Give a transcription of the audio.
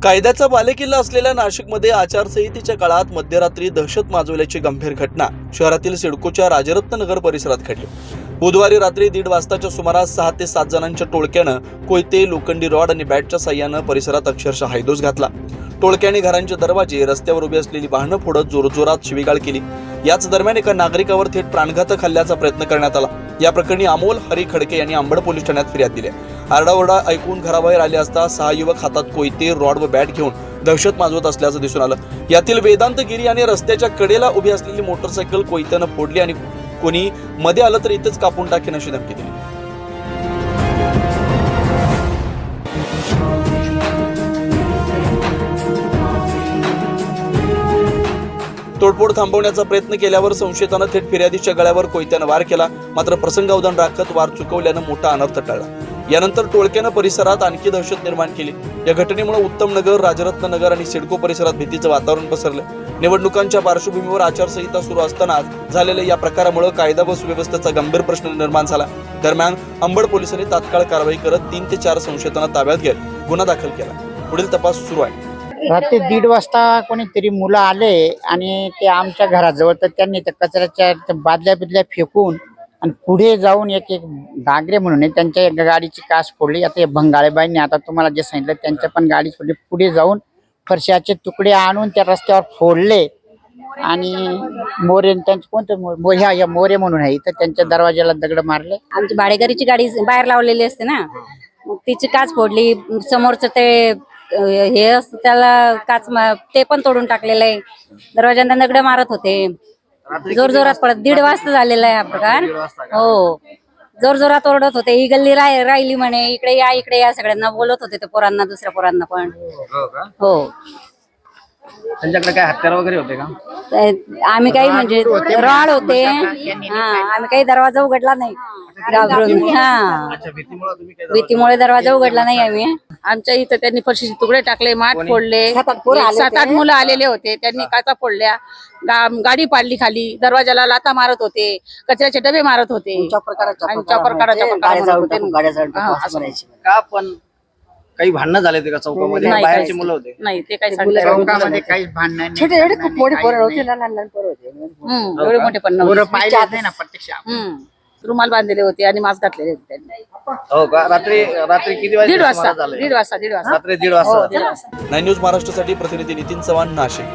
कायद्याचा बालेकिल्ला असलेल्या नाशिकमध्ये आचारसंहितेच्या काळात मध्यरात्री दहशत माजवल्याची गंभीर घटना शहरातील सिडकोच्या राजरत्न नगर परिसरात घडली। बुधवारी रात्री 1:30 वाजताच्या सुमारास 6 ते 7 जणांच्या टोळक्यानं कोयते, लोखंडी रॉड आणि बॅटच्या साह्यानं परिसरात अक्षरशः हैदोस घातला। टोळक्याने घरांचे दरवाजे, रस्त्यावर उभी असलेली वाहनं फोडत जोरजोरात शिवीगाळ केली। याच दरम्यान एका नागरिकावर थेट प्राणघातक हल्ल्याचा प्रयत्न करण्यात आला। या प्रकरणी अमोल हरी खडके यांनी अंबड पोलीस ठाण्यात फिर्याद दिली। आरडाओरडा ऐकून घराबाहेर आले असता 6 युवक हातात कोयते, रॉड व बॅट घेऊन दहशत माजवत असल्याचं दिसून आलं। यातील वेदांत गिरी आणि रस्त्याच्या कडेला उभी असलेली मोटरसायकल कोयत्यानं फोडली आणि कोणी मध्ये आलं तर इथेच कापून टाकेन अशी धमकी दिली। तोडफोड थांबवण्याचा प्रयत्न केल्यावर संशयितानं थेट फिर्यादीच्या गळ्यावर कोयत्यानं वार केला। मात्र प्रसंगावधान राखत वार चुकवल्यानं मोठा अनर्थ टळला। यानंतर टोळक्यानं परिसरात आणखी दहशत निर्माण केली। या घटनेमुळे उत्तम नगर, राजरत्न नगर आणि सिडको परिसरात भीतीचं वातावरण पसरलं। निवडणुकांच्या पार्श्वभूमीवर आचारसंहिता सुरू असताना झालेल्या या प्रकारामुळे कायदा व सुव्यवस्थेचा गंभीर प्रश्न निर्माण झाला। दरम्यान अंबड पोलिसांनी तात्काळ कारवाई करत 3 ते 4 संशयितांना ताब्यात घेत गुन्हा दाखल केला। पुढील तपास सुरू आहे। रात्री 1:30 वाजता कोणीतरी मुलं आले आणि ते आमच्या घराजवळ, तर त्यांनी त्या कचऱ्याच्या बादल्या फेकून आणि पुढे जाऊन एक गागरे म्हणून त्यांच्या गाडीची काच फोडली। आता भंगाळेबाईंनी आता तुम्हाला जे सांगितलं त्यांच्या पण गाडी फोडली। पुढे जाऊन फरशाचे तुकडे आणून त्या रस्त्यावर फोडले आणि मोरे त्यांचे कोणते मोरे म्हणून आहे तर त्यांच्या दरवाजाला दगड मारले। आमची भाडेकरीची गाडी बाहेर लावलेली असते ना, मग तिची काच फोडली। समोरचं ते हे असतं त्याला काच ते पण तोडून टाकलेलं आहे। दरवाजांना दगड मारत होते, जोर जोरात पडत। 1:30 वाजता झालेला आहे हा प्रकार। हो, जोर जोरात ओरडत होते, ही गल्ली राहिली म्हणे, इकडे या इकडे या, सगळ्यांना बोलत होते ते पोरांना, दुसऱ्या पोरांना पण। हो, त्यांच्याकडे काय हत्यार वगैरे होते का? आम्ही काही म्हणजे रॉड होते, आम्ही काही दरवाजा उघडला नाही घाबरून। भीतीमुळे दरवाजा उघडला नाही आम्ही। आमच्या इथं त्यांनी फरशीचे तुकडे टाकले, माठ फोडले, 7-8 मुलं आलेले होते, त्यांनी काचा फोडल्या, गाडी पाडली खाली, दरवाजाला लाथा मारत होते, कचऱ्याचे डबे मारत होते आणि का पण काही भांडणं झाले ते का चौकामध्ये? बाहेरचे मुलं होते? नाही, ते काही चौकामध्ये काहीच भांडण नाही। एवढे मोठे पण नाही ना प्रत्यक्ष। रुमाल बांधलेले होते आणि मास्क घातलेले होते त्यांनी। हो का? रात्री किती वाजता? 1:30 वाजता. रात्री 1:30 वाजता. 9 न्यूज महाराष्ट्रासाठी प्रतिनिधी नितीन चव्हाण, नाशिक।